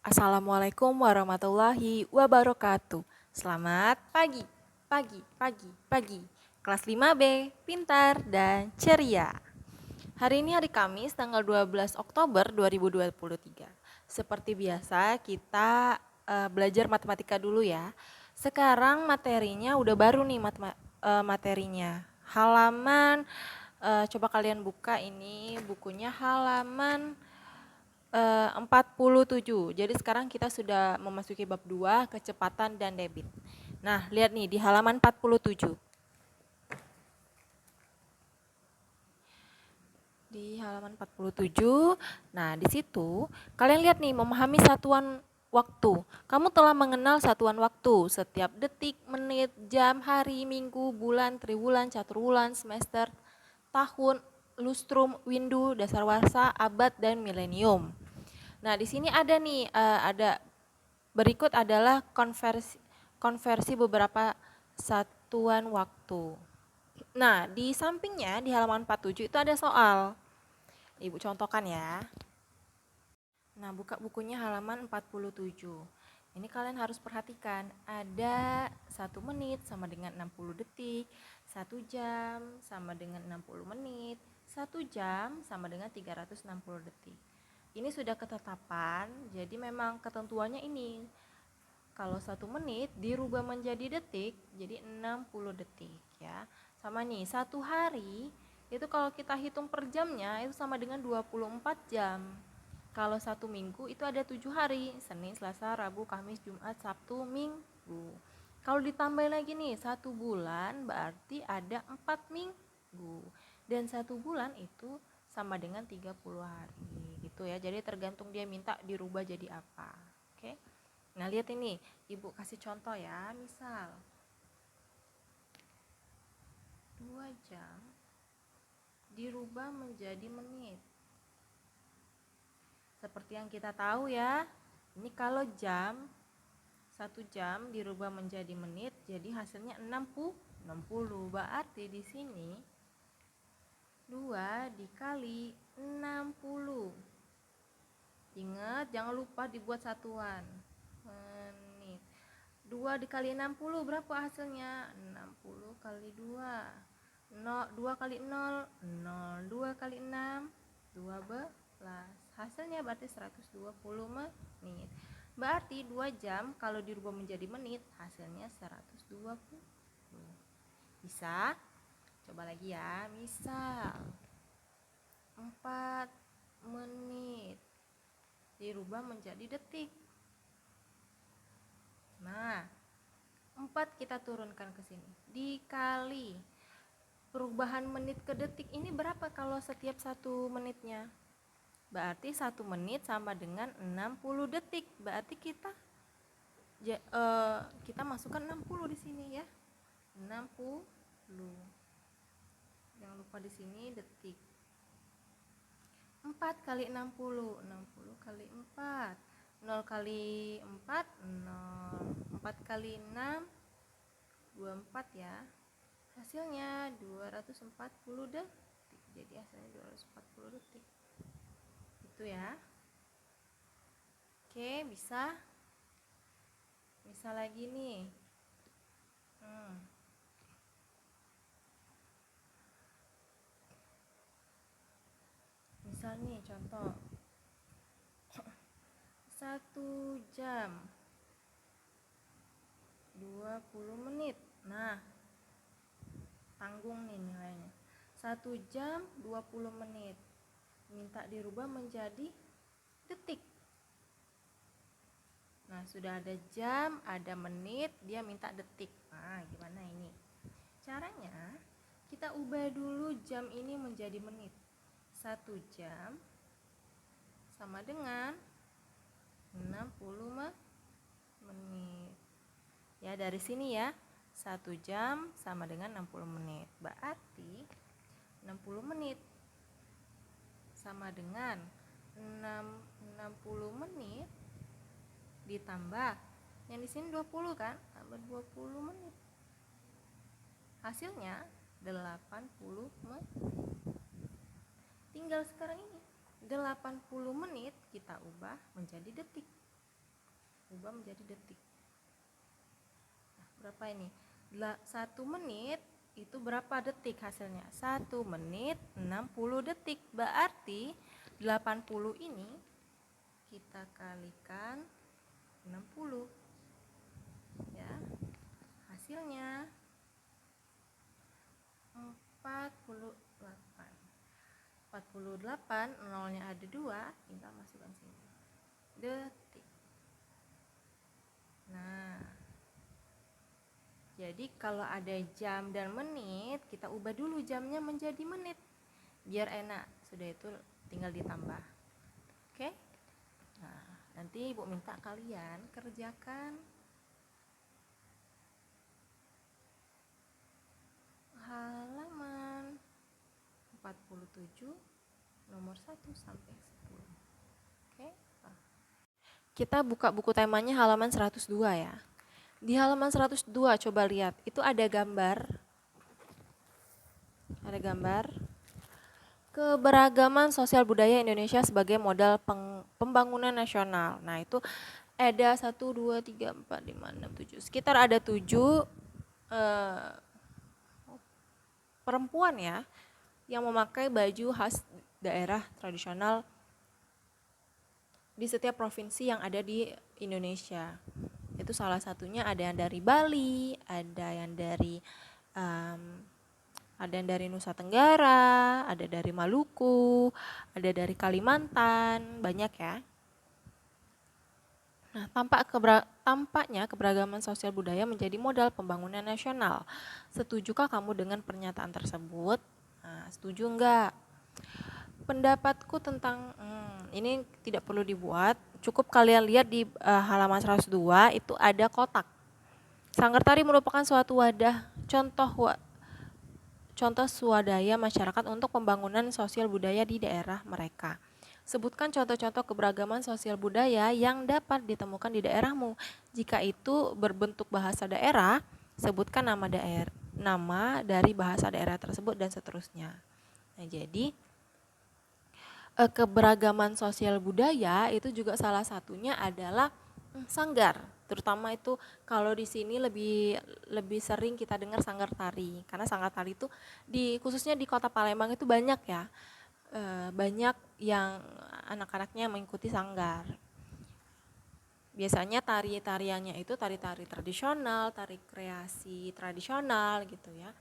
Assalamualaikum warahmatullahi wabarakatuh. Selamat pagi, pagi. Kelas 5B, pintar dan ceria. Hari ini hari Kamis, tanggal 12 Oktober 2023. Seperti biasa, kita belajar matematika dulu ya. Sekarang materinya udah baru nih materinya. Halaman, coba kalian buka ini bukunya halaman 47. Jadi sekarang kita sudah memasuki bab 2, kecepatan dan debit. Nah, lihat nih di halaman 47. Di halaman 47. Nah, di situ kalian lihat nih memahami satuan waktu. Kamu telah mengenal satuan waktu, setiap detik, menit, jam, hari, minggu, bulan, triwulan, caturwulan, semester, tahun, lustrum, windu, dasawarsa, abad dan milenium. Nah, di sini ada nih ada berikut adalah konversi beberapa satuan waktu. Nah, di sampingnya di halaman 47 itu ada soal. Ibu contohkan ya. Nah, buka bukunya halaman 47. Ini kalian harus perhatikan, ada 1 menit sama dengan 60 detik, 1 jam sama dengan 60 menit, 1 jam sama dengan 360 detik. Ini sudah ketetapan, jadi memang ketentuannya ini. Kalau 1 menit dirubah menjadi detik, jadi 60 detik ya. Sama nih, 1 hari itu kalau kita hitung per jamnya itu sama dengan 24 jam. Kalau 1 minggu itu ada 7 hari, Senin, Selasa, Rabu, Kamis, Jumat, Sabtu, Minggu. Kalau ditambah lagi nih, 1 bulan berarti ada 4 minggu. Dan 1 bulan itu sama dengan 30 hari gitu ya. Jadi tergantung dia minta dirubah jadi apa. Oke. Nah, lihat ini, Ibu kasih contoh ya. Misal 2 jam dirubah menjadi menit. Seperti yang kita tahu ya, ini kalau 1 jam dirubah menjadi menit, jadi hasilnya 60. Berarti di sini 2 dikali 60. Ingat, jangan lupa dibuat satuan. Menit. 2 dikali 60 berapa hasilnya? 60 kali 2. 2 kali 0, 0. 2 kali 6, 12. Hasilnya berarti 120 menit. Berarti 2 jam kalau dirubah menjadi menit hasilnya 120. Bisa? Coba lagi ya. Misal 4 menit dirubah menjadi detik. Nah, 4 kita turunkan ke sini. Dikali perubahan menit ke detik ini berapa kalau setiap 1 menitnya? Berarti 1 menit sama dengan 60 detik. Berarti kita masukkan 60 di sini ya. 60. Jangan lupa di sini detik. 4 kali 60. 60 kali 4. 0 kali 4, 0. 4 kali 6, 24 ya. Hasilnya 240 detik. Jadi hasilnya 240 detik. Itu ya. Oke, bisa. Bisa lagi nih. Misal nih contoh 1 jam 20 menit. Nah, tanggung nih nilainya. 1 jam 20 menit. Minta dirubah menjadi detik. Nah, sudah ada jam, ada menit, dia minta detik. Nah, gimana ini? Caranya, kita ubah dulu jam ini menjadi menit. 1 jam sama dengan 60 menit. Ya, dari sini ya. 1 jam sama dengan 60 menit. Berarti 60 menit sama dengan 60 menit ditambah yang di sini 20 kan? Tambah 20 menit. Hasilnya 80 menit. Tinggal sekarang ini 80 menit kita ubah menjadi detik. ubah menjadi detik. Nah, berapa ini? 1 menit itu berapa detik hasilnya? 1 menit 60 detik. Berarti 80 ini kita kalikan 60. Ya. Hasilnya 48. 48, nolnya ada 2, tinggal masukkan sini. Detik. Nah, jadi kalau ada jam dan menit, kita ubah dulu jamnya menjadi menit. Biar enak, sudah itu tinggal ditambah. Oke? Nah, nanti Ibu minta kalian kerjakan halaman 47 nomor 1 sampai 10. Oke? Nah, kita buka buku temanya halaman 102 ya. Di halaman 102 coba lihat, itu ada gambar. Ada gambar keberagaman sosial budaya Indonesia sebagai modal pembangunan nasional. Nah, itu ada 1, 2, 3, 4, 5, 6, 7. Sekitar ada 7 perempuan ya yang memakai baju khas daerah tradisional di setiap provinsi yang ada di Indonesia. Itu salah satunya ada yang dari Bali, ada yang dari Nusa Tenggara, ada dari Maluku, ada dari Kalimantan, banyak ya. Nah, tampaknya keberagaman sosial budaya menjadi modal pembangunan nasional. Setujukah kamu dengan pernyataan tersebut? Nah, setuju enggak? Pendapatku tentang ini tidak perlu dibuat, cukup kalian lihat di halaman 102 itu ada kotak. Sanggar tari merupakan suatu wadah contoh swadaya masyarakat untuk pembangunan sosial budaya di daerah mereka. Sebutkan contoh-contoh keberagaman sosial budaya yang dapat ditemukan di daerahmu. Jika itu berbentuk bahasa daerah, sebutkan nama dari bahasa daerah tersebut dan seterusnya. Nah, jadi keberagaman sosial budaya itu juga salah satunya adalah sanggar. Terutama itu kalau di sini lebih sering kita dengar sanggar tari, karena sanggar tari itu khususnya di Kota Palembang itu banyak ya, banyak yang anak-anaknya mengikuti sanggar. Biasanya tari-tariannya itu tari-tari tradisional, tari kreasi tradisional gitu ya.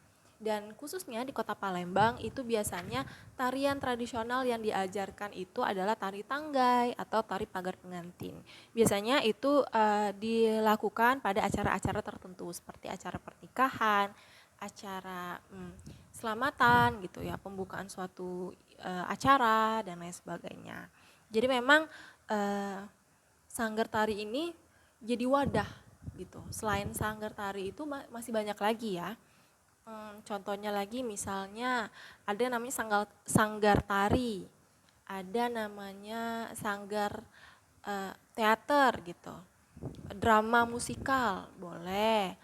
Dan khususnya di Kota Palembang itu biasanya tarian tradisional yang diajarkan itu adalah tari tanggai atau tari pagar pengantin. Biasanya itu dilakukan pada acara-acara tertentu seperti acara pernikahan, acara selamatan gitu ya, pembukaan suatu acara dan lain sebagainya. Jadi memang sanggar tari ini jadi wadah gitu. Selain sanggar tari itu masih banyak lagi ya. Contohnya lagi misalnya ada namanya sanggar tari, ada namanya sanggar teater gitu, drama musikal boleh,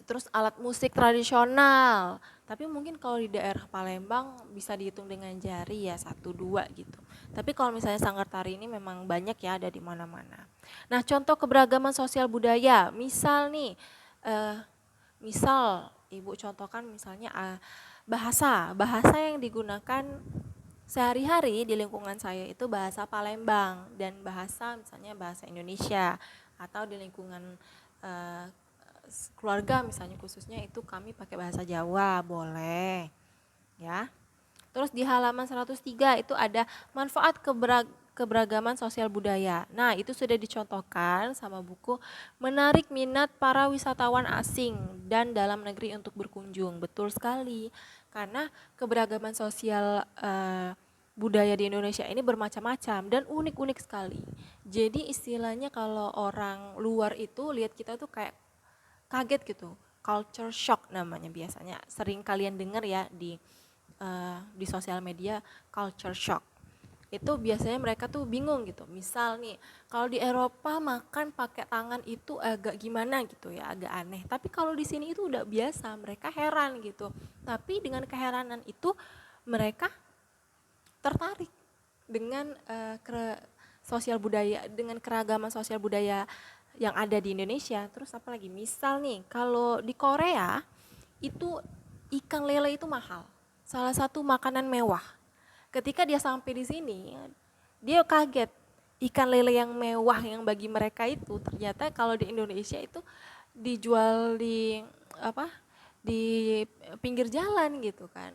terus alat musik tradisional. Tapi mungkin kalau di daerah Palembang bisa dihitung dengan jari ya 1-2 gitu. Tapi kalau misalnya sanggar tari ini memang banyak ya, ada di mana-mana. Nah, contoh keberagaman sosial budaya, misal nih, misal Ibu contohkan misalnya bahasa yang digunakan sehari-hari di lingkungan saya itu bahasa Palembang dan misalnya bahasa Indonesia, atau di lingkungan keluarga misalnya khususnya itu kami pakai bahasa Jawa, boleh ya. Terus di halaman 103 itu ada manfaat keberagaman sosial budaya. Nah, itu sudah dicontohkan sama buku menarik minat para wisatawan asing dan dalam negeri untuk berkunjung. Betul sekali, karena keberagaman sosial budaya di Indonesia ini bermacam-macam dan unik-unik sekali. Jadi istilahnya kalau orang luar itu lihat kita tuh kayak kaget gitu, culture shock namanya biasanya. Sering kalian dengar ya di sosial media, culture shock. Itu biasanya mereka tuh bingung gitu. Misal nih, kalau di Eropa makan pakai tangan itu agak gimana gitu ya, agak aneh. Tapi kalau di sini itu udah biasa, mereka heran gitu. Tapi dengan keheranan itu mereka tertarik dengan sosial budaya, dengan keragaman sosial budaya yang ada di Indonesia. Terus apa lagi? Misal nih, kalau di Korea itu ikan lele itu mahal. Salah satu makanan mewah. Ketika dia sampai di sini, dia kaget. Ikan lele yang mewah yang bagi mereka itu ternyata kalau di Indonesia itu dijual di apa? Di pinggir jalan gitu kan.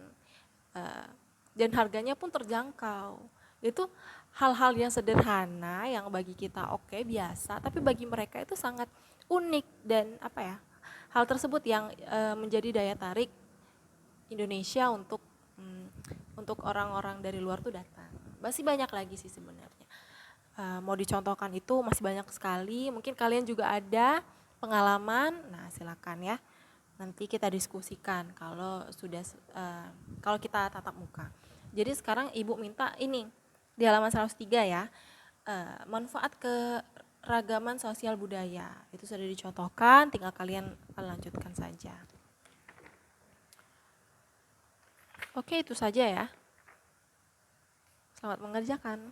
Eh, dan harganya pun terjangkau. Itu hal-hal yang sederhana yang bagi kita oke biasa, tapi bagi mereka itu sangat unik dan apa ya? Hal tersebut yang menjadi daya tarik Indonesia untuk orang-orang dari luar tuh datang. Masih banyak lagi sih sebenarnya. Mau dicontohkan itu masih banyak sekali. Mungkin kalian juga ada pengalaman. Nah, silakan ya. Nanti kita diskusikan kalau sudah kalau kita tatap muka. Jadi sekarang Ibu minta ini di halaman 103 ya. Manfaat keragaman sosial budaya. Itu sudah dicontohkan, tinggal kalian lanjutkan saja. Oke, itu saja ya. Selamat mengerjakan.